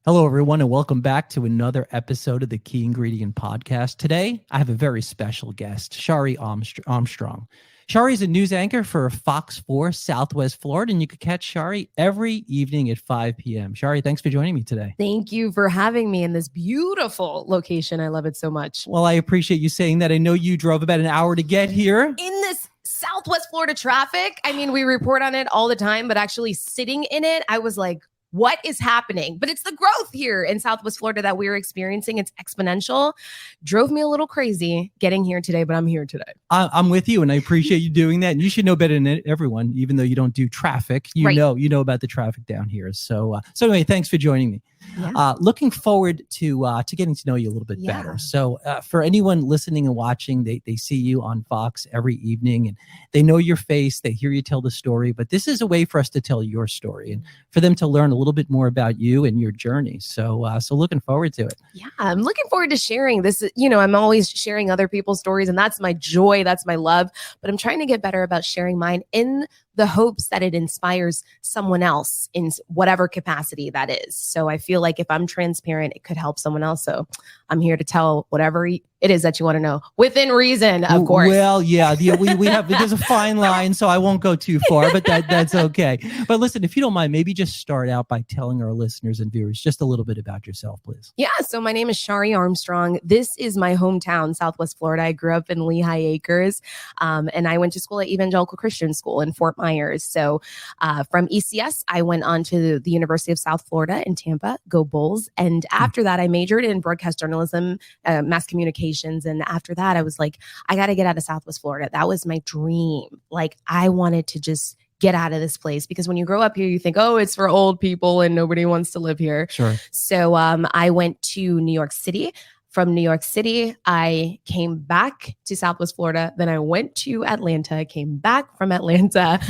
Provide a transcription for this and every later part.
Hello, everyone, and welcome back to another episode of the Key Ingredient Podcast. Today, I have a very special guest, Shari Armstrong. Shari is a news anchor for Fox 4 Southwest Florida, and you can catch Shari every evening at 5 p.m. Shari, thanks for joining me today. Thank you for having me in this beautiful location. I love it so much. Well, I appreciate you saying that. I know you drove about an hour to get here. In this Southwest Florida traffic, I mean, we report on it all the time, but actually sitting in it, I was like, what is happening? But it's the growth here in Southwest Florida that we're experiencing. It's exponential. Drove me a little crazy getting here today, but I'm here today. I'm with you, and I appreciate you doing that. And you should know better than everyone, even though you don't do traffic. You know about the traffic down here. So anyway, thanks for joining me. Yeah. Looking forward to getting to know you a little bit better. So for anyone listening and watching, they see you on Fox every evening and they know your face, they hear you tell the story, but this is a way for us to tell your story and for them to learn a little bit more about you and your journey. So looking forward to it. Yeah, I'm looking forward to sharing this. I'm always sharing other people's stories and that's my joy. That's my love, but I'm trying to get better about sharing mine in the hopes that it inspires someone else in whatever capacity that is. So I feel like if I'm transparent, it could help someone else. So I'm here to tell whatever it is that you want to know within reason, of course. Well, yeah, we have, there's a fine line, so I won't go too far, but that's okay. But listen, if you don't mind, maybe just start out by telling our listeners and viewers just a little bit about yourself, please. Yeah. So my name is Shari Armstrong. This is my hometown, Southwest Florida. I grew up in Lehigh Acres, and I went to school at Evangelical Christian School in Fort Myers. So from ECS, I went on to the University of South Florida in Tampa, go Bulls. And after that, I majored in broadcast journalism, mass communications. And after that, I was like, I got to get out of Southwest Florida. That was my dream. Like, I wanted to just get out of this place because when you grow up here, you think, oh, it's for old people and nobody wants to live here. Sure. So I went to New York City. From New York City, I came back to Southwest Florida. Then I went to Atlanta, came back from Atlanta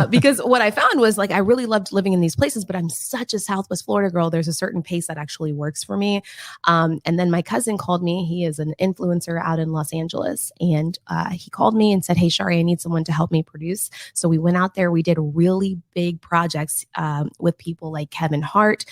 because what I found was like, I really loved living in these places, but I'm such a Southwest Florida girl. There's a certain pace that actually works for me. And then my cousin called me. He is an influencer out in Los Angeles. And he called me and said, hey, Shari, I need someone to help me produce. So we went out there. We did really big projects with people like Kevin Hart,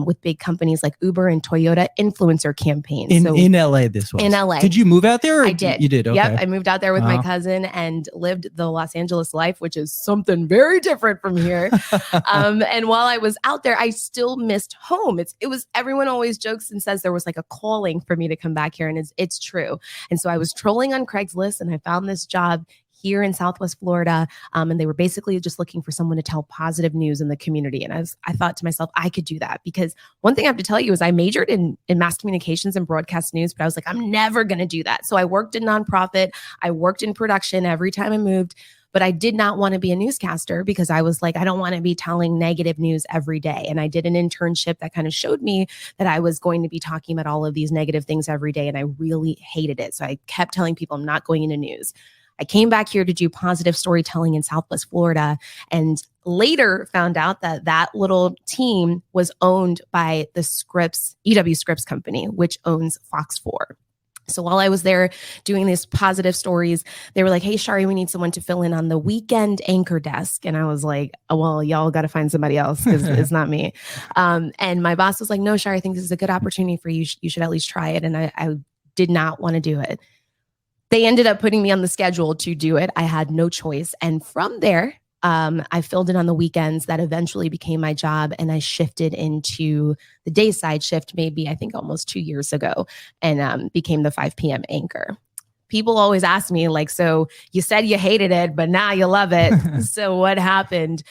with big companies like Uber and Toyota influencer campaigns. In LA, this was. In LA. Did you move out there? I did. You did, okay. Yep, I moved out there with my cousin and lived the Los Angeles life, which is something very different from here. And while I was out there, I still missed home. It was everyone always jokes and says there was like a calling for me to come back here, and it's true. And so I was trolling on Craigslist, and I found this job here in Southwest Florida. And they were basically just looking for someone to tell positive news in the community. And I thought to myself, I could do that because one thing I have to tell you is I majored in mass communications and broadcast news, but I was like, I'm never going to do that. So I worked in nonprofit. I worked in production every time I moved, but I did not want to be a newscaster because I was like, I don't want to be telling negative news every day. And I did an internship that kind of showed me that I was going to be talking about all of these negative things every day. And I really hated it. So I kept telling people I'm not going into news. I came back here to do positive storytelling in Southwest Florida and later found out that that little team was owned by the EW Scripps company, which owns Fox 4. So while I was there doing these positive stories, they were like, hey, Shari, we need someone to fill in on the weekend anchor desk. And I was like, oh, well, y'all got to find somebody else because it's not me. And my boss was like, no, Shari, I think this is a good opportunity for you. You should at least try it. And I did not want to do it. They ended up putting me on the schedule to do it. I had no choice. And from there, I filled in on the weekends. That eventually became my job. And I shifted into the day side shift, maybe I think almost 2 years ago, and became the 5 p.m. anchor. People always ask me like, so you said you hated it, but now you love it. So what happened?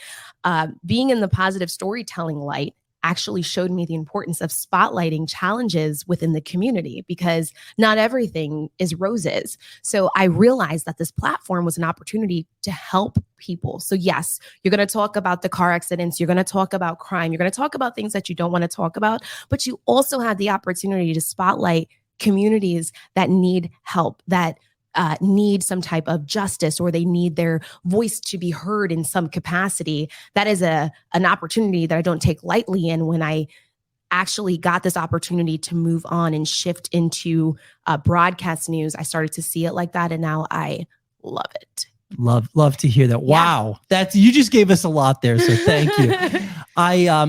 Being in the positive storytelling light actually showed me the importance of spotlighting challenges within the community because not everything is roses. So I realized that this platform was an opportunity to help people. So yes, you're going to talk about the car accidents. You're going to talk about crime. You're going to talk about things that you don't want to talk about, but you also had the opportunity to spotlight communities that need help, that need some type of justice, or they need their voice to be heard in some capacity. That is an opportunity that I don't take lightly. And when I actually got this opportunity to move on and shift into broadcast news, I started to see it like that. And now I love it. Love to hear that. Wow. You just gave us a lot there. So thank you.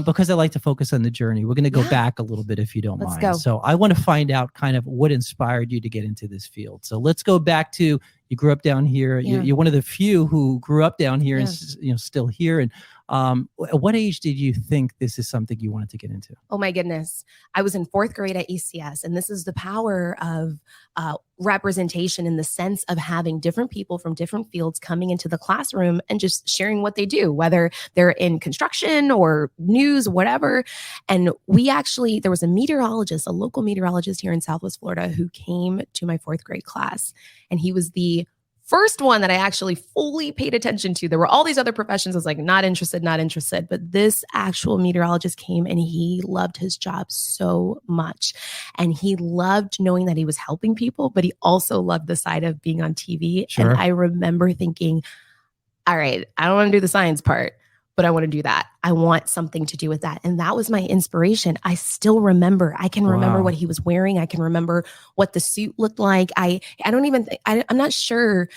Because I like to focus on the journey, we're going to go back a little bit if you don't mind. Go. So I want to find out kind of what inspired you to get into this field. So let's go back to, you grew up down here. You're one of the few who grew up down here and still here. And at what age did you think this is something you wanted to get into? Oh my goodness. I was in 4th grade at ECS, and this is the power of representation in the sense of having different people from different fields coming into the classroom and just sharing what they do, whether they're in construction or news, whatever. And there was a local meteorologist here in Southwest Florida who came to my 4th grade class, and he was the first one that I actually fully paid attention to. There were all these other professions. I was like, not interested. But this actual meteorologist came, and he loved his job so much. And he loved knowing that he was helping people, but he also loved the side of being on TV. Sure. And I remember thinking, all right, I don't want to do the science part, but I want to do that. I want something to do with that. And that was my inspiration. I still remember. I can remember what he was wearing. I can remember what the suit looked like. I'm not sure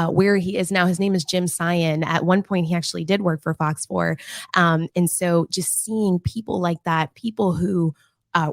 where he is now. His name is Jim Sion. At one point, he actually did work for Fox 4. And so just seeing people like that, people who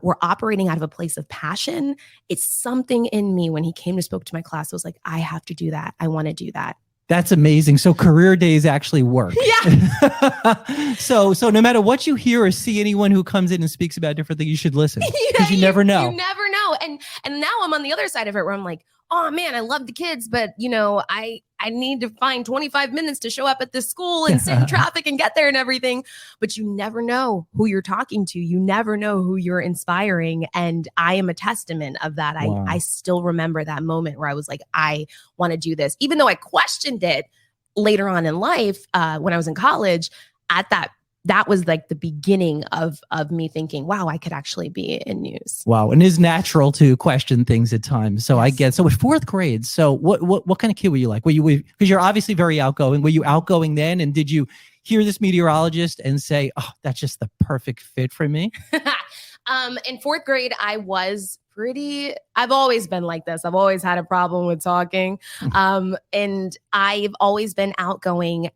were operating out of a place of passion, it's something in me when he came to spoke to my class. I was like, I have to do that. I want to do that. That's amazing. So career days actually work. Yeah. So no matter what you hear or see anyone who comes in and speaks about different things, you should listen, because you never know. You never know. And now I'm on the other side of it where I'm like, oh man, I love the kids, but I need to find 25 minutes to show up at this school and sit in traffic and get there and everything. But you never know who you're talking to. You never know who you're inspiring. And I am a testament of that. Wow. I still remember that moment where I was like, I want to do this. Even though I questioned it later on in life, when I was in college, that was like the beginning of me thinking, wow, I could actually be in news. Wow. And it's natural to question things at times. So yes. So with 4th grade, so what kind of kid were you like? Because you're obviously very outgoing. Were you outgoing then? And did you hear this meteorologist and say, oh, that's just the perfect fit for me? In 4th grade, I've always been like this. I've always had a problem with talking. And I've always been outgoing.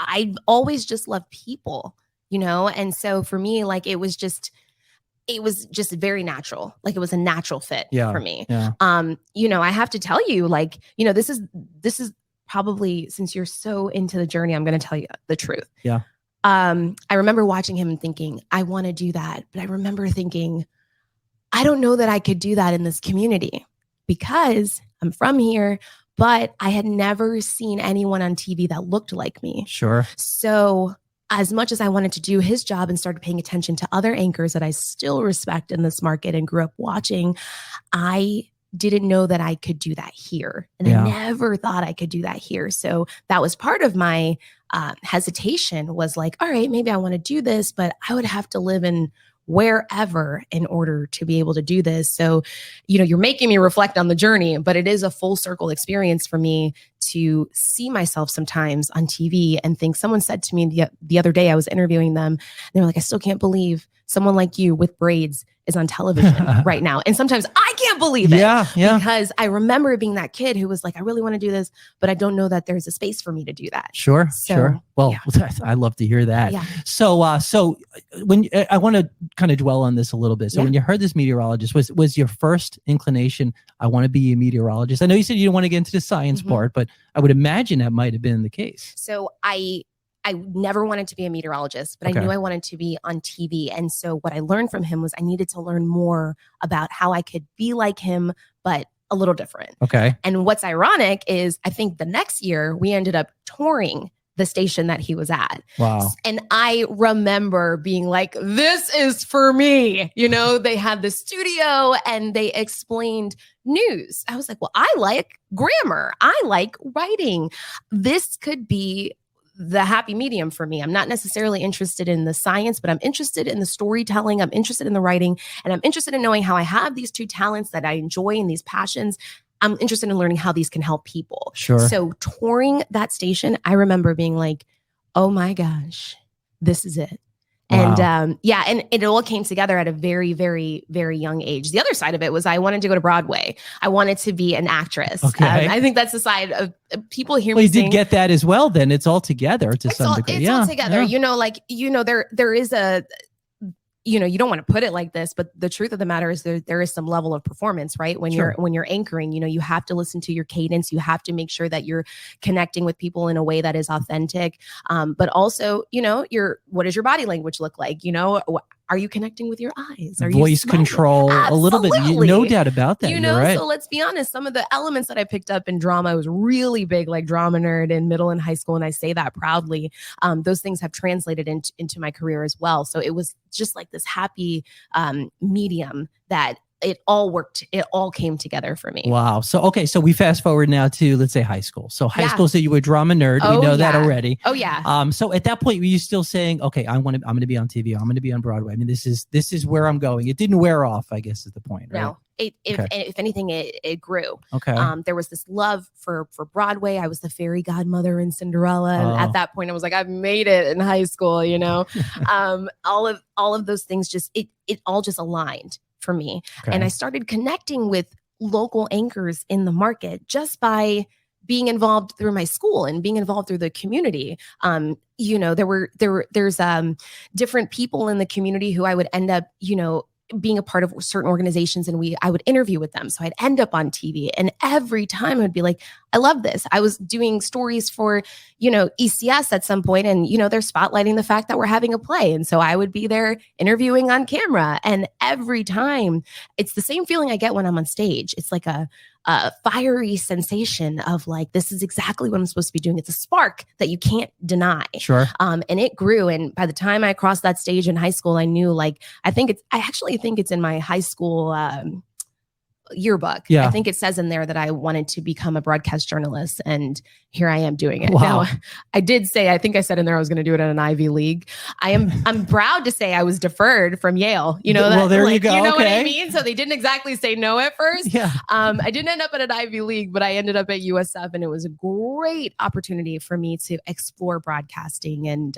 I've always just loved people, and so for me, like it was just very natural. Like it was a natural fit for me. Yeah. I have to tell you, like, this is probably, since you're so into the journey, I'm going to tell you the truth. Yeah. I remember watching him and thinking, I want to do that. But I remember thinking, I don't know that I could do that in this community because I'm from here. But I had never seen anyone on TV that looked like me. Sure. So as much as I wanted to do his job and started paying attention to other anchors that I still respect in this market and grew up watching, I didn't know that I could do that here. And I never thought I could do that here. So that was part of my hesitation, was like, all right, maybe I want to do this, but I would have to live in wherever in order to be able to do this. So, you're making me reflect on the journey, but it is a full circle experience for me to see myself sometimes on TV and think. Someone said to me the other day, I was interviewing them, and they were like, I still can't believe someone like you with braids is on television right now. And sometimes I can't believe it. Yeah. Because I remember being that kid who was like, I really want to do this, but I don't know that there's a space for me to do that. Sure. Well, I love to hear that. Yeah. So when I want to kind of dwell on this a little bit. So when you heard this meteorologist, was your first inclination, I want to be a meteorologist? I know you said you didn't want to get into the science part, but I would imagine that might have been the case. So I never wanted to be a meteorologist, but I knew I wanted to be on TV. And so what I learned from him was I needed to learn more about how I could be like him, but a little different. Okay. And what's ironic is I think the next year we ended up touring the station that he was at. Wow. And I remember being like, this is for me. They had the studio and they explained news. I was like, well, I like grammar. I like writing. This could be the happy medium for me. I'm not necessarily interested in the science, but I'm interested in the storytelling. I'm interested in the writing, and I'm interested in knowing how I have these two talents that I enjoy and these passions. I'm interested in learning how these can help people. Sure. So touring that station, I remember being like, oh my gosh, this is it. And Wow. and it all came together at a very, very, very young age. The other side of it was I wanted to go to Broadway. I wanted to be an actress. Okay. I think that's the side of people hear Well, me you saying, did get that as well. Then it's all together to some degree. It's all together. There is a, you don't want to put it like this, but the truth of the matter is there is some level of performance, right? When you're anchoring, you have to listen to your cadence. You have to make sure that you're connecting with people in a way that is authentic. But also, what does your body language look like? Are you connecting with your eyes? Are voice you control? A little bit. No doubt about that. You're right. So let's be honest. Some of the elements that I picked up in drama, I was really big, like drama nerd in middle and high school. And I say that proudly. Those things have translated into my career as well. So it was just like this happy medium that it all worked. It all came together for me. Wow. So, okay. So we fast forward now to, let's say, high school. So high school, so you were a drama nerd. We know that already. Oh yeah. So at that point, were you still saying, okay, I'm going to be on TV. I'm going to be on Broadway. I mean, this is where I'm going. It didn't wear off, I guess is the point. Right? No. If anything, it grew. Okay. There was this love for Broadway. I was the fairy godmother in Cinderella. And at that point, I was like, I've made it in high school, all of those things it all just aligned for me. Okay. And I started connecting with local anchors in the market just by being involved through my school and being involved through the community. There's different people in the community who I would end up, being a part of certain organizations, and I would interview with them. So I'd end up on TV, and every time I'd be like, I love this. I was doing stories for, ECS at some point, and, they're spotlighting the fact that we're having a play. And so I would be there interviewing on camera. And every time it's the same feeling I get when I'm on stage. It's like a fiery sensation of like, this is exactly what I'm supposed to be doing. It's a spark that you can't deny. Sure. And it grew. And by the time I crossed that stage in high school, I knew I actually think it's in my high school yearbook. Yeah. I think it says in there that I wanted to become a broadcast journalist, and here I am doing it. Wow. Now, I think I said in there I was going to do it at an Ivy League. I'm proud to say I was deferred from Yale. Well, there you go. You know okay. what I mean? So they didn't exactly say no at first. Yeah. I didn't end up at an Ivy League, but I ended up at USF, and it was a great opportunity for me to explore broadcasting and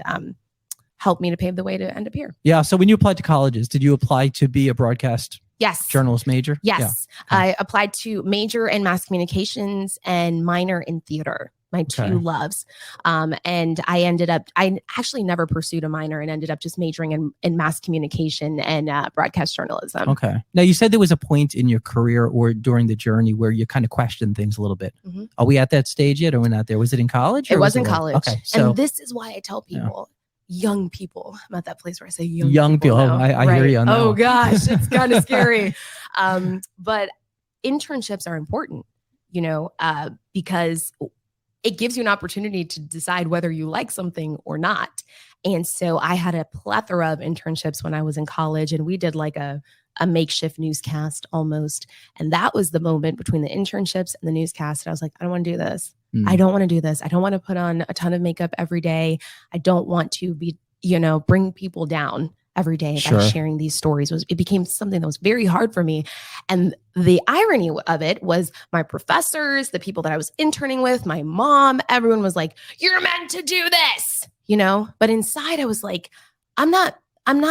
help me to pave the way to end up here. Yeah. So when you applied to colleges, did you apply to be a broadcast journalist major? Yes. Yeah. I applied to major in mass communications and minor in theater, my two loves. And I actually never pursued a minor and ended up just majoring in mass communication and broadcast journalism. Okay. Now you said there was a point in your career or during the journey where you kind of questioned things a little bit. Mm-hmm. Are we at that stage yet, or we're not there? Was it in college? It was in college. Okay. So, and this is why I tell people, young people. I'm at that place where I say young people. Now, I hear you on that. Oh gosh, it's kind of scary. But internships are important, because it gives you an opportunity to decide whether you like something or not. And so I had a plethora of internships when I was in college, and we did like a makeshift newscast almost. And that was the moment between the internships and the newscast. And I was like, I don't want to do this. I don't want to do this. I don't want to put on a ton of makeup every day. I don't want to be, bring people down every day by sharing these stories. It became something that was very hard for me. And the irony of it was my professors, the people that I was interning with, my mom, everyone was like, you're meant to do this, but inside I was like, I'm not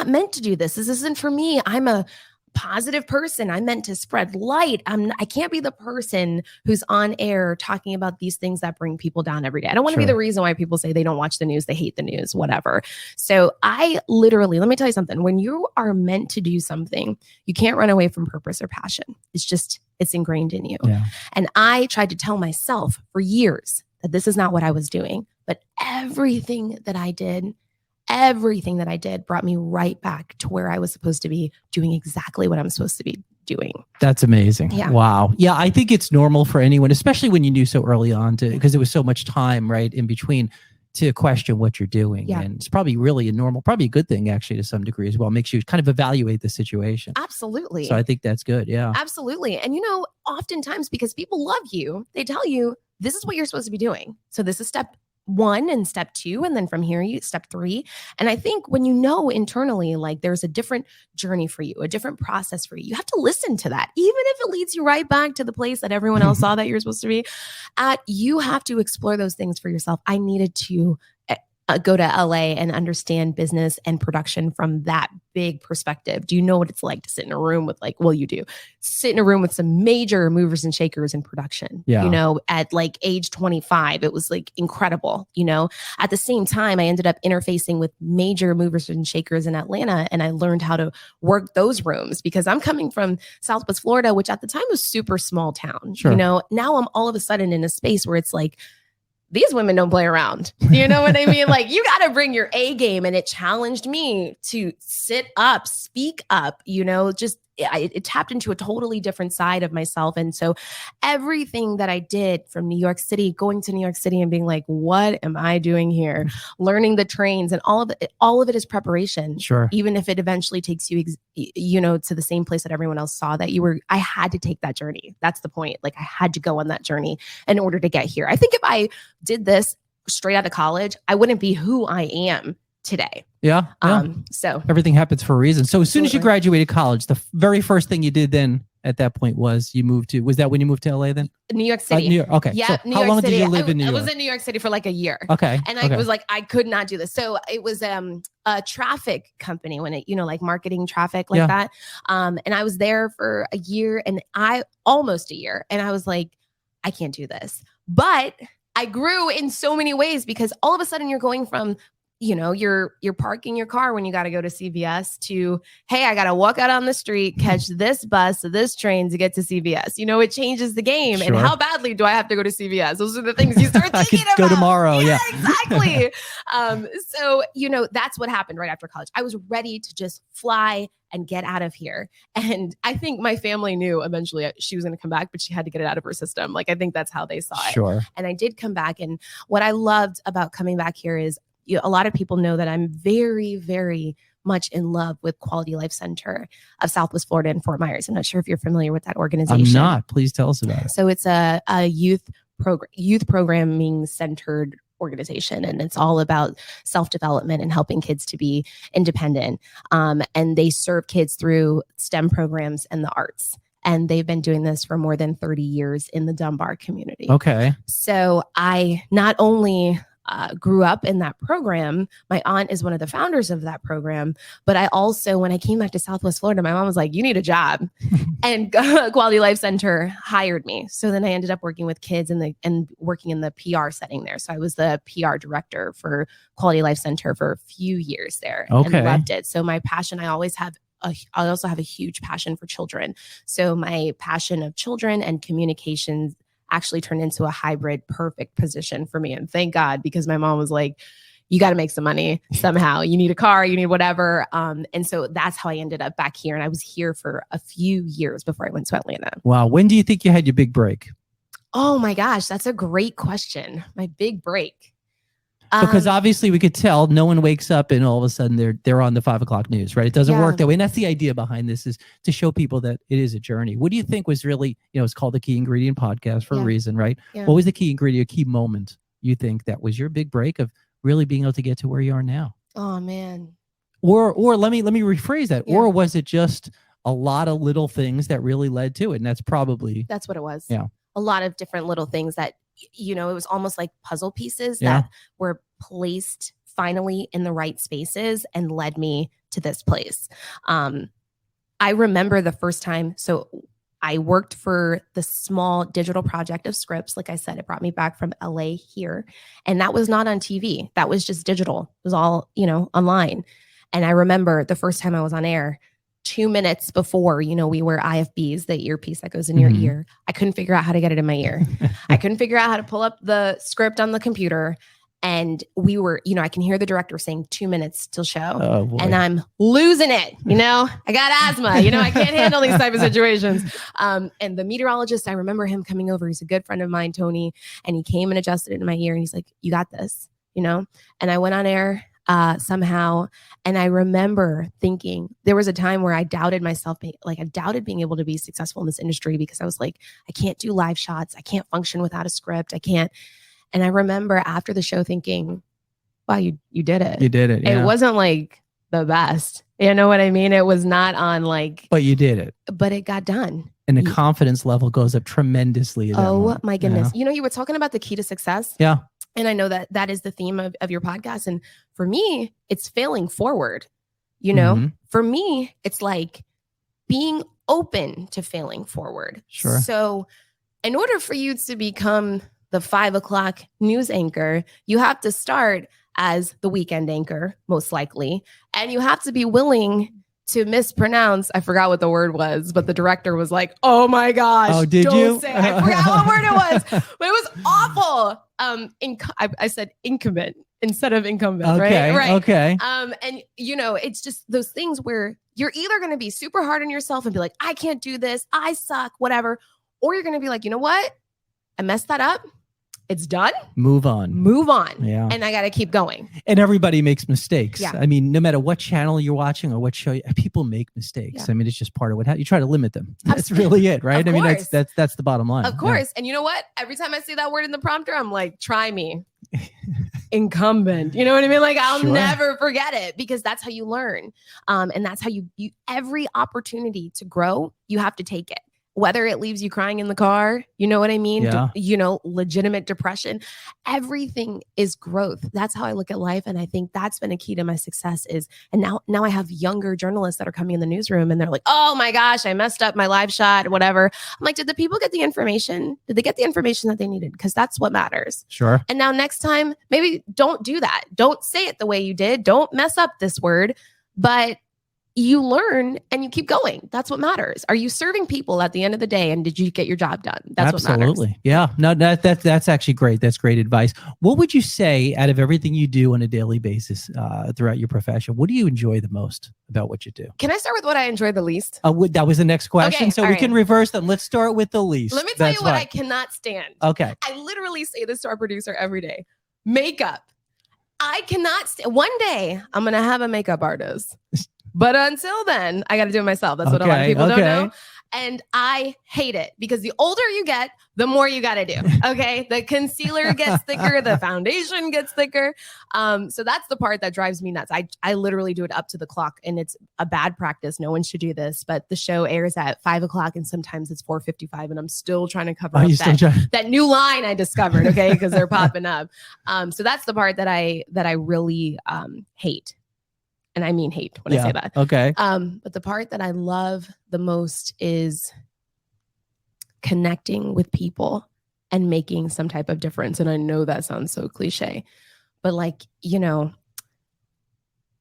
meant to do this. This isn't for me. I'm a positive person. I'm meant to spread light. I can't be the person who's on air talking about these things that bring people down every day. I don't want to be the reason why people say they don't watch the news, they hate the news, whatever. So I literally, let me tell you something. When you are meant to do something, you can't run away from purpose or passion. It's ingrained in you. Yeah. And I tried to tell myself for years that this is not what I was doing, but everything that I did brought me right back to where I was supposed to be, doing exactly what I'm supposed to be doing. That's amazing. Yeah. Wow. Yeah, I think it's normal for anyone, especially when you knew so early on, because there was so much time right in between, to question what you're doing. Yeah. And it's probably really probably a good thing actually to some degree as well. It makes you kind of evaluate the situation. Absolutely. So I think that's good. Yeah. Absolutely. And oftentimes because people love you, they tell you this is what you're supposed to be doing. So this is step 1 and step 2, and then from here step 3. And I think when internally, like there's a different journey for you, a different process for you, you have to listen to that, even if it leads you right back to the place that everyone else saw that you're supposed to be at. You have to explore those things for yourself. I needed to go to LA and understand business and production from that big perspective. Do you know what it's like to sit in a room with you do, sit in a room with some major movers and shakers in production, at like age 25, it was like incredible, at the same time, I ended up interfacing with major movers and shakers in Atlanta. And I learned how to work those rooms because I'm coming from Southwest Florida, which at the time was super small town, now I'm all of a sudden in a space where it's like, these women don't play around. You know what I mean? Like, you got to bring your A game. And it challenged me to sit up, speak up, it tapped into a totally different side of myself. And so everything that I did from New York City, going to New York City and being like, what am I doing here? Learning the trains and all of it is preparation. Sure. Even if it eventually takes you, to the same place that everyone else saw that you were, I had to take that journey. That's the point. Like, I had to go on that journey in order to get here. I think if I did this straight out of college, I wouldn't be who I am today. Yeah. So everything happens for a reason. So as soon as you graduated college, the very first thing you did then at that point was was that when you moved to LA then? New York City. New York. Okay. Yeah. So New how York long City. did you live in New York? I was in New York City for like a year. Okay. And I was like, I could not do this. So it was a traffic company when it, like marketing traffic like that. And I was there for a year and almost a year. And I was like, I can't do this. But I grew in so many ways because all of a sudden you're going from, you're parking your car when you got to go to CVS to, hey, I got to walk out on the street, catch this bus, this train to get to CVS. It changes the game. Sure. And how badly do I have to go to CVS? Those are the things you start thinking about. Go tomorrow. Yeah. Exactly. So, that's what happened right after college. I was ready to just fly and get out of here. And I think my family knew eventually she was going to come back, but she had to get it out of her system. Like, I think that's how they saw it. Sure. And I did come back. And what I loved about coming back here is a lot of people know that I'm very, very much in love with Quality Life Center of Southwest Florida in Fort Myers. I'm not sure if you're familiar with that organization. I'm not. Please tell us about it. So it's a youth programming centered organization, and it's all about self-development and helping kids to be independent. And they serve kids through STEM programs and the arts. And they've been doing this for more than 30 years in the Dunbar community. Okay. So I not only grew up in that program. My aunt is one of the founders of that program. But I also, when I came back to Southwest Florida, my mom was like, you need a job. And Quality Life Center hired me. So then I ended up working with kids and working in the PR setting there. So I was the PR director for Quality Life Center for a few years there and loved it. So my passion, I also have a huge passion for children. So my passion of children and communications actually turned into a hybrid perfect position for me. And thank God, because my mom was like, you got to make some money somehow. You need a car, you need whatever. And so that's how I ended up back here. And I was here for a few years before I went to Atlanta. Wow. When do you think you had your big break? Oh my gosh, that's a great question. My big break. Because obviously we could tell no one wakes up and all of a sudden they're on the 5 o'clock news, right? It doesn't work that way. And that's the idea behind this, is to show people that it is a journey. What do you think was really, it's called the Key Ingredient Podcast for a reason, right? Yeah. What was the key ingredient, key moment you think that was your big break of really being able to get to where you are now? Oh man. Or let me rephrase that. Yeah. Or was it just a lot of little things that really led to it? And that's what it was. Yeah. A lot of different little things that, it was almost like puzzle pieces that were placed finally in the right spaces and led me to this place. I remember the first time. So I worked for the small digital project of Scripps. Like I said, it brought me back from LA here. And that was not on TV. That was just digital. It was all, online. And I remember the first time I was on air, 2 minutes before, we wear IFBs, the earpiece that goes in your ear. I couldn't figure out how to get it in my ear. I couldn't figure out how to pull up the script on the computer. And we were, I can hear the director saying 2 minutes till show. And I'm losing it. I got asthma, I can't handle these type of situations. And the meteorologist, I remember him coming over. He's a good friend of mine, Tony. And he came and adjusted it in my ear. And he's like, you got this, And I went on air somehow. And I remember thinking there was a time where I doubted myself, I doubted being able to be successful in this industry because I was like, I can't do live shots. I can't function without a script. I can't. And I remember after the show thinking, wow, you did it. You did it. Yeah. It wasn't like the best. You know what I mean? It was not on But you did it. But it got done. And the confidence level goes up tremendously. Oh my goodness. You were talking about the key to success. Yeah. And I know that that is the theme of your podcast. And for me, it's failing forward. You know, for me, it's like being open to failing forward. Sure. So in order for you to become the 5 o'clock news anchor, you have to start as the weekend anchor, most likely. And you have to be willing to mispronounce. I forgot what the word was, but the director was like, "Oh my gosh." Oh, did you? I forgot what word it was, but it was awful. I said incumbent instead of incumbent, okay, right? Okay. And you know, it's just those things where you're either going to be super hard on yourself and be like, "I can't do this. I suck," whatever. Or you're going to be like, "You know what? I messed that up. It's done. Move on. Yeah. And I got to keep going." And everybody makes mistakes. Yeah. I mean, no matter what channel you're watching or what show, people make mistakes. Yeah. I mean, it's just part of you try to limit them. That's really it, right? Of I mean, course. that's the bottom line. Of course. Yeah. And you know what? Every time I see that word in the prompter, I'm like, "Try me." Incumbent. You know what I mean? Like, I'll never forget it, because that's how you learn. And that's how you every opportunity to grow, you have to take it. Whether it leaves you crying in the car, you know what I mean? Yeah. Legitimate depression. Everything is growth. That's how I look at life. And I think that's been a key to my success and now I have younger journalists that are coming in the newsroom and they're like, "Oh my gosh, I messed up my live shot," or whatever. I'm like, did the people get the information? Did they get the information that they needed? Because that's what matters. Sure. And now next time, maybe don't do that. Don't say it the way you did. Don't mess up this word, but you learn and you keep going. That's what matters. Are you serving people at the end of the day? And did you get your job done? That's Absolutely. What matters. Yeah. No, that's actually great. That's great advice. What would you say, out of everything you do on a daily basis throughout your profession, what do you enjoy the most about what you do? Can I start with what I enjoy the least? That was the next question. Okay, so we can reverse them. Let's start with the least. Let me tell you what I cannot stand. Okay. I literally say this to our producer every day. Makeup. I cannot stand. One day I'm going to have a makeup artist. But until then, I got to do it myself. That's what a lot of people don't know. And I hate it, because the older you get, the more you got to do. Okay. The concealer gets thicker. The foundation gets thicker. So that's the part that drives me nuts. I literally do it up to the clock, and it's a bad practice. No one should do this, but the show airs at 5 o'clock and sometimes it's 4:55 and I'm still trying to cover up that new line I discovered. Okay. Because they're popping up. So that's the part that I really hate. And I mean hate when I say that. Okay. But the part that I love the most is connecting with people and making some type of difference. And I know that sounds so cliche, but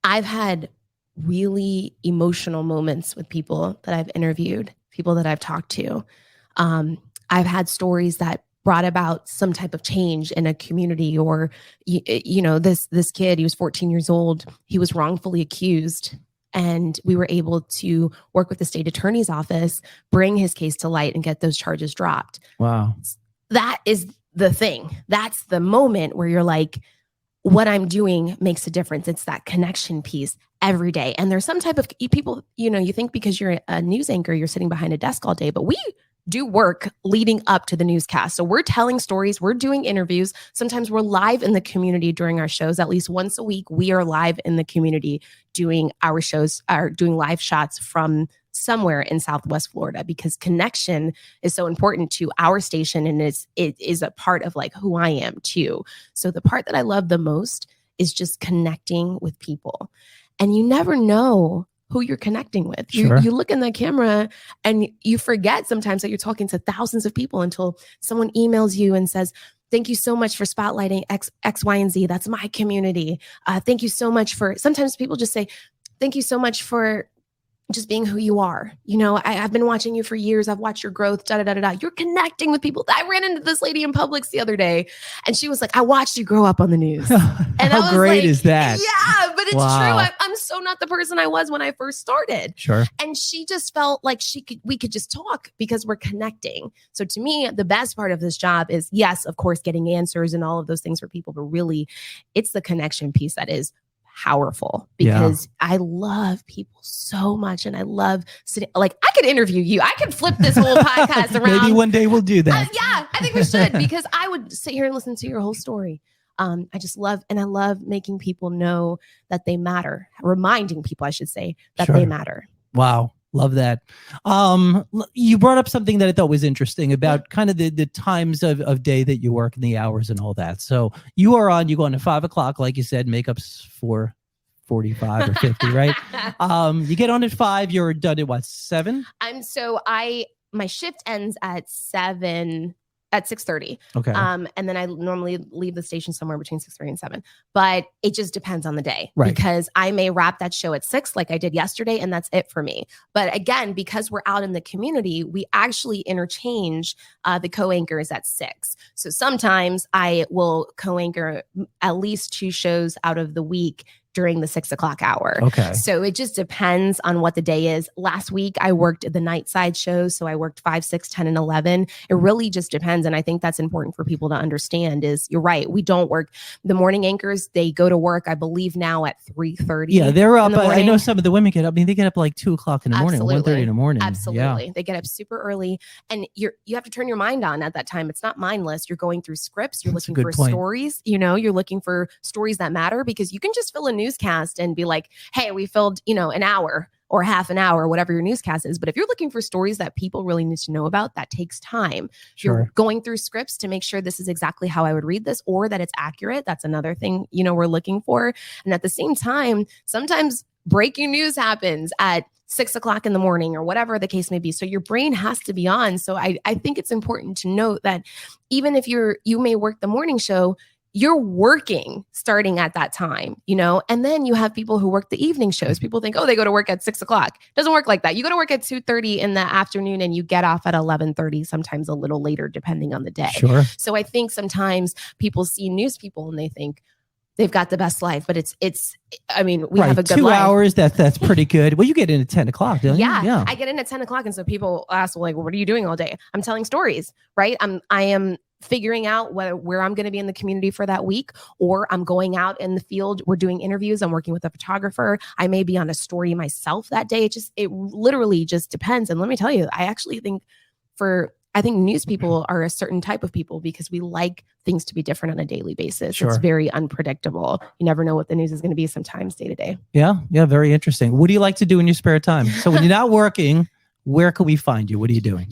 I've had really emotional moments with people that I've interviewed, people that I've talked to. I've had stories that brought about some type of change in a community, or, this kid, he was 14 years old. He was wrongfully accused, and we were able to work with the state attorney's office, bring his case to light and get those charges dropped. Wow. That is the thing. That's the moment where you're like, what I'm doing makes a difference. It's that connection piece every day. And there's some type of people, you think because you're a news anchor, you're sitting behind a desk all day, but we do work leading up to the newscast. So we're telling stories, we're doing interviews. Sometimes we're live in the community during our shows. At least once a week, we are live in the community doing our shows, doing live shots from somewhere in Southwest Florida, because connection is so important to our station, and it is a part of like who I am too. So the part that I love the most is just connecting with people. And you never know who you're connecting with. Sure. You look in the camera and you forget sometimes that you're talking to thousands of people until someone emails you and says, "Thank you so much for spotlighting X, Y, and Z. That's my community. Thank you so much for," sometimes people just say, "Thank you so much for just being who you are. I've been watching you for years. I've watched your growth, da, da, da, da, da." You're connecting with people. I ran into this lady in Publix the other day, and she was like, "I watched you grow up on the news." And How great is that? Yeah, but it's true. I'm so not the person I was when I first started. Sure. And she just felt like we could just talk because we're connecting. So to me, the best part of this job is, yes, of course, getting answers and all of those things for people, but really it's the connection piece that is powerful, because I love people so much, and I love sitting. Like, I could interview you. I could flip this whole podcast around. Maybe one day we'll do that. Yeah, I think we should, because I would sit here and listen to your whole story. I just love making people know that they matter, reminding people, I should say, that they matter. Wow. Love that. You brought up something that I thought was interesting about kind of the times of day that you work and the hours and all that. So you go on at 5 o'clock, like you said, makeup's 4:45 or 50, right? You get on at 5, you're done at what, 7? My shift ends at 6:30. Okay. And then I normally leave the station somewhere between 6:30 and 7. But it just depends on the day. Right. Because I may wrap that show at 6 like I did yesterday, and that's it for me. But again, because we're out in the community, we actually interchange the co-anchors at 6. So sometimes I will co-anchor at least 2 shows out of the week during the 6 o'clock hour. Okay. So it just depends on what the day is. Last week, I worked the night side shows. So I worked 5, 6, 10, and 11. It really just depends. And I think that's important for people to understand is you're right. We don't work. The morning anchors, they go to work, I believe now at 3:30. Yeah, they're up. I know some of the women get up. I mean, they get up like 2 o'clock in the morning, 1:30 in the morning. Absolutely. Yeah. They get up super early, and you have to turn your mind on at that time. It's not mindless. You're going through scripts. You're looking for stories. You're looking for stories that matter, because you can just fill a newscast and be like, hey, we filled, an hour or half an hour, whatever your newscast is. But if you're looking for stories that people really need to know about, that takes time. Sure. You're going through scripts to make sure this is exactly how I would read this, or that it's accurate. That's another thing, we're looking for. And at the same time, sometimes breaking news happens at 6 o'clock in the morning or whatever the case may be. So your brain has to be on. So I think it's important to note that even if you may work the morning show, you're working starting at that time, and then you have people who work the evening shows. People think, they go to work at 6 o'clock. It doesn't work like that. You go to work at 2:30 in the afternoon and you get off at 11:30, sometimes a little later, depending on the day. Sure. So I think sometimes people see news people and they think they've got the best life, but we have a good 2 life. hours. That's pretty good. Well, you get in at 10 o'clock, don't you? Yeah, I get in at 10 o'clock. And so people ask, well, what are you doing all day? I'm telling stories, right? I am figuring out where I'm going to be in the community for that week, or I'm going out in the field. We're doing interviews. I'm working with a photographer. I may be on a story myself that day. It literally just depends. And let me tell you, I actually think news people are a certain type of people because we like things to be different on a daily basis. Sure. It's very unpredictable. You never know what the news is going to be sometimes day to day. Yeah. Very interesting. What do you like to do in your spare time? So when you're not working, where can we find you? What are you doing?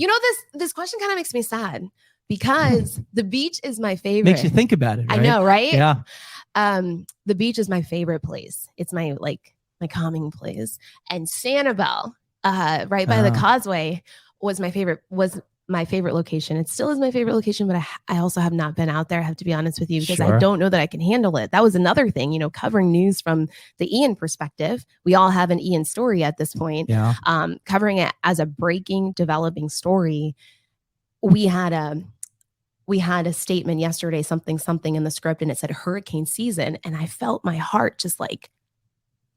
This question kind of makes me sad, because the beach is my favorite. Makes you think about it, right? I know, right? Yeah. The beach is my favorite place. It's my calming place. And Sanibel, right by the causeway, was my favorite location. It still is my favorite location, but I also have not been out there, I have to be honest with you, because I don't know that I can handle it. That was another thing, covering news from the Ian perspective. We all have an Ian story at this point. Yeah. Covering it as a breaking, developing story. We had a statement yesterday, something in the script, and it said hurricane season. And I felt my heart just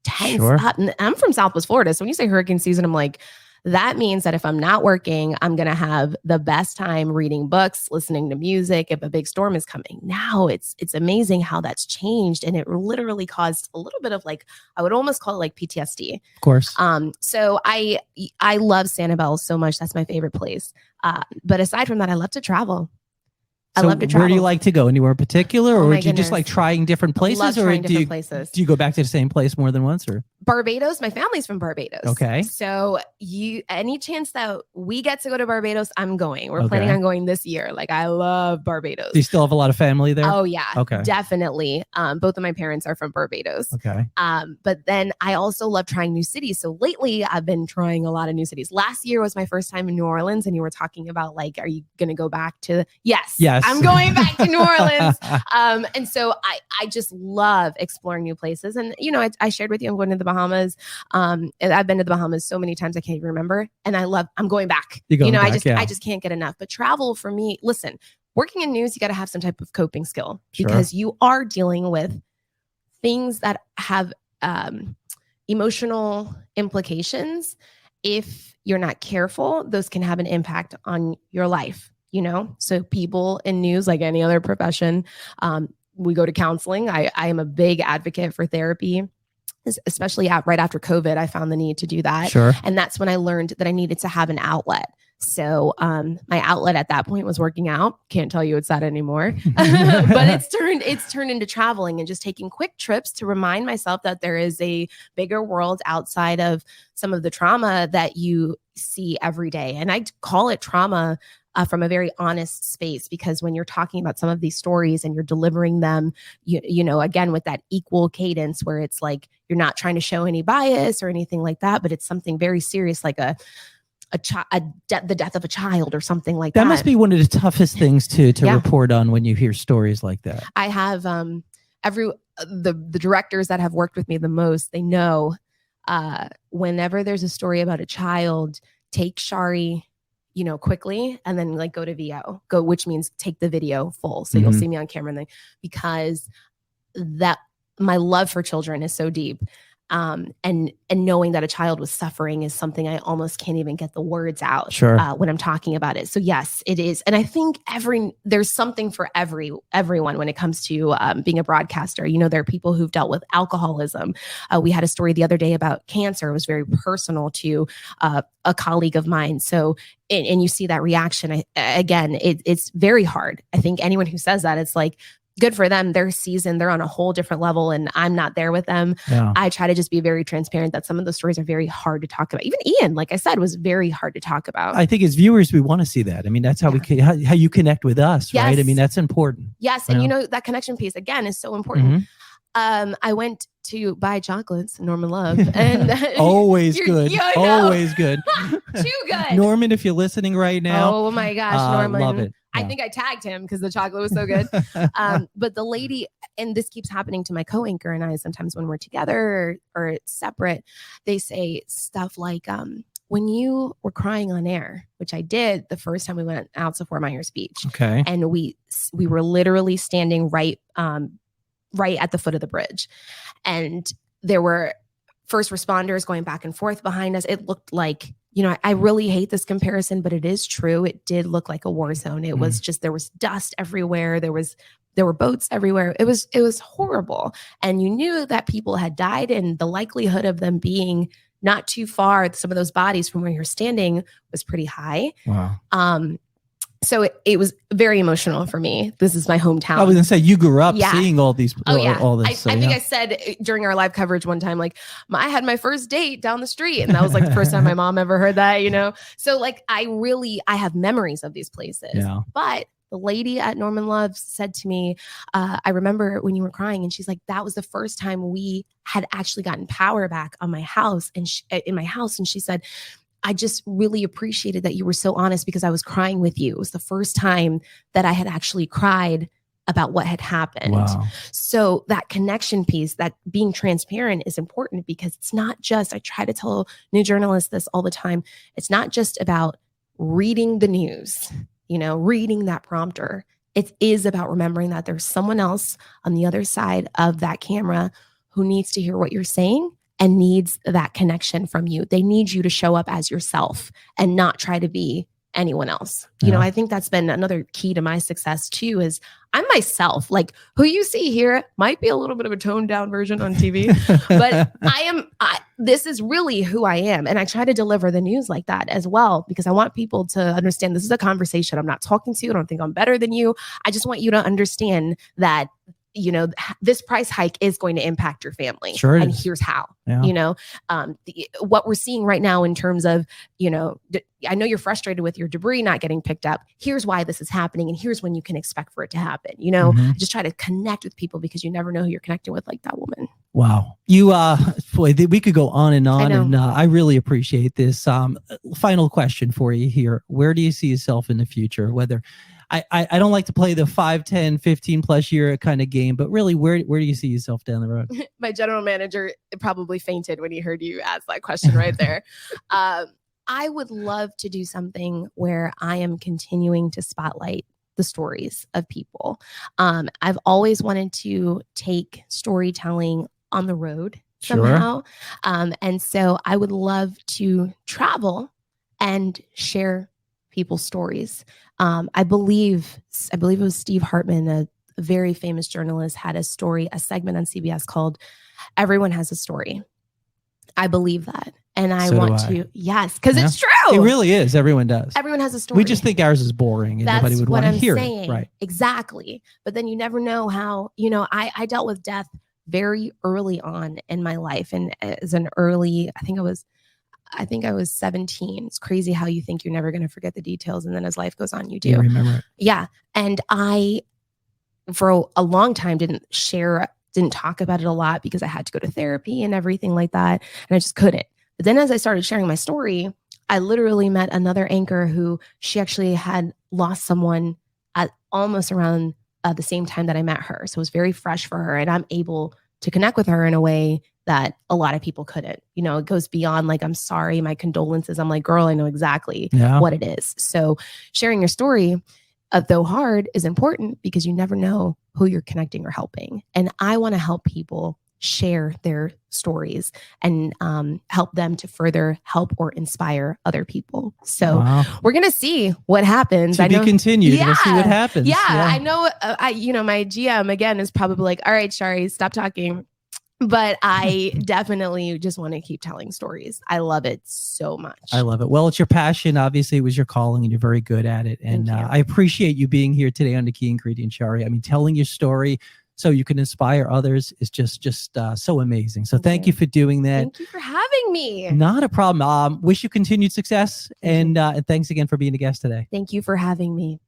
tense up. And I'm from Southwest Florida. So when you say hurricane season, I'm like, that means that if I'm not working, I'm going to have the best time reading books, listening to music if a big storm is coming. Now it's amazing how that's changed. And it literally caused a little bit of I would almost call it PTSD. Of course. So I love Sanibel so much. That's my favorite place. But aside from that, I love to travel. I love to travel. Where do you like to go? Anywhere in particular, or do you just like trying different places, love or trying do different places. Do you go back to the same place more than once, or Barbados? My family's from Barbados. Okay. So any chance that we get to go to Barbados, I'm going. We're planning on going this year. I love Barbados. Do you still have a lot of family there? Oh yeah. Okay. Definitely. Both of my parents are from Barbados. Okay. But then I also love trying new cities. So lately I've been trying a lot of new cities. Last year was my first time in New Orleans, and you were talking about are you going to go back to? Yes. I'm going back to New Orleans. And so I just love exploring new places. And, I shared with you, I'm going to the Bahamas. And I've been to the Bahamas so many times I can't even remember. And I'm going back. I just can't get enough. But travel for me, listen, working in news, you got to have some type of coping skill, because you are dealing with things that have emotional implications. If you're not careful, those can have an impact on your life. So people in news, like any other profession, we go to counseling. I am a big advocate for therapy, especially right after COVID. I found the need to do that. Sure. And that's when I learned that I needed to have an outlet. So my outlet at that point was working out. Can't tell you it's that anymore. But it's turned into traveling and just taking quick trips to remind myself that there is a bigger world outside of some of the trauma that you see every day. And I call it trauma from a very honest space, because when you're talking about some of these stories and you're delivering them, you know, again, with that equal cadence where it's like, you're not trying to show any bias or anything like that, but it's something very serious, like the death of a child or something like that. That must be one of the toughest things to report on when you hear stories like that. I have the directors that have worked with me the most, they know whenever there's a story about a child, take Shari, you know, quickly, and then like go to VO, which means take the video full. So you'll see me on camera, and then, because that my love for children is so deep. And knowing that a child was suffering is something I almost can't even get the words out when I'm talking about it. So yes, it is. And I think there's something for everyone when it comes to being a broadcaster. You know, there are people who've dealt with alcoholism. We had a story the other day about cancer. It was very personal to a colleague of mine. So, and you see that reaction. It's very hard. I think anyone who says that, it's like, good for them. They're seasoned. They're on a whole different level, and I'm not there with them. Yeah. I try to just be very transparent that some of the stories are very hard to talk about. Even Ian, like I said, was very hard to talk about. I think as viewers, we want to see that. I mean, that's how how you connect with us, right? I mean, that's important. Yes. And you know, that connection piece again is so important. I went to buy chocolates, Norman Love, and always good. Always good. Too good. Norman, if you're listening right now. Oh my gosh, Norman. Love it. I think I tagged him because the chocolate was so good. But the lady, and this keeps happening to my co-anchor and I sometimes when we're together or separate, they say stuff like, when you were crying on air, which I did the first time we went out to Fort Myers Beach. Okay. And we were literally standing right at the foot of the bridge. And there were first responders going back and forth behind us. It looked like, you know, I really hate this comparison, but it is true. It did look like a war zone. It was just, there was dust everywhere. There were boats everywhere. It was horrible. And you knew that people had died, and the likelihood of them being not too far, some of those bodies from where you're standing, was pretty high. Wow. So it was very emotional for me. This is my hometown. I was gonna say, you grew up seeing all these. All this. I think I said during our live coverage one time, like, I had my first date down the street, and that was like the first time my mom ever heard that. You know, so like I have memories of these places. Yeah. But the lady at Norman Love said to me, I remember when you were crying, and she's like, that was the first time we had actually gotten power back on my house, and in my house, and she said, I just really appreciated that you were so honest, because I was crying with you. It was the first time that I had actually cried about what had happened. Wow. So that connection piece, that being transparent, is important, because it's not just, I try to tell new journalists this all the time, it's not just about reading the news, you know, reading that prompter. It is about remembering that there's someone else on the other side of that camera who needs to hear what you're saying and needs that connection from you. They need you to show up as yourself and not try to be anyone else. You know, I think that's been another key to my success too, is I'm myself. Like, who you see here might be a little bit of a toned down version on TV, but this is really who I am. And I try to deliver the news like that as well, because I want people to understand this is a conversation. I'm not talking to you. I don't think I'm better than you. I just want you to understand that, you know, this price hike is going to impact your family. Sure. And here's how. Yeah. You know, what we're seeing right now in terms of, you know, I know you're frustrated with your debris not getting picked up. Here's why this is happening, and here's when you can expect for it to happen. You know, I just try to connect with people, because you never know who you're connecting with, like that woman. Wow. You, boy, we could go on and on, and I really appreciate this. Final question for you here. Where do you see yourself in the future? Whether I don't like to play the 5, 10, 15 plus year kind of game, but really, where do you see yourself down the road? My general manager probably fainted when he heard you ask that question right there. I would love to do something where I am continuing to spotlight the stories of people. I've always wanted to take storytelling on the road somehow. Sure. And so I would love to travel and share people's stories. I believe it was Steve Hartman, a very famous journalist, had a segment on CBS called "Everyone Has a Story." I believe that. And I So want do I. to, yes, because Yeah. it's true. It really is. Everyone does. Everyone has a story. We just think ours is boring and nobody would want to hear it. Right. Exactly. But then you never know how, I dealt with death very early on in my life. And as an early, I think I was 17. It's crazy how you think you're never going to forget the details. And then as life goes on, you do. You remember it. Yeah. And I, for a long time, didn't talk about it a lot because I had to go to therapy and everything like that. And I just couldn't. But then as I started sharing my story, I literally met another anchor who she actually had lost someone at almost around the same time that I met her. So it was very fresh for her. And I'm able to connect with her in a way that a lot of people couldn't. It goes beyond like, I'm sorry, my condolences. I'm like, girl, I know exactly what it is. So sharing your story, though hard, is important because you never know who you're connecting or helping. And I want to help people share their stories and help them to further help or inspire other people. So we're going to see what happens. To be continued. We'll see what happens. Yeah. I know, my GM again is probably like, all right, Shari, stop talking. But I definitely just want to keep telling stories. I love it so much. I love it. Well, it's your passion. Obviously, it was your calling and you're very good at it. And I appreciate you being here today on The Key Ingredient, Shari. I mean, telling your story so you can inspire others is just so amazing. So thank you for doing that. Thank you for having me. Not a problem. Wish you continued success. And thanks again for being a guest today. Thank you for having me.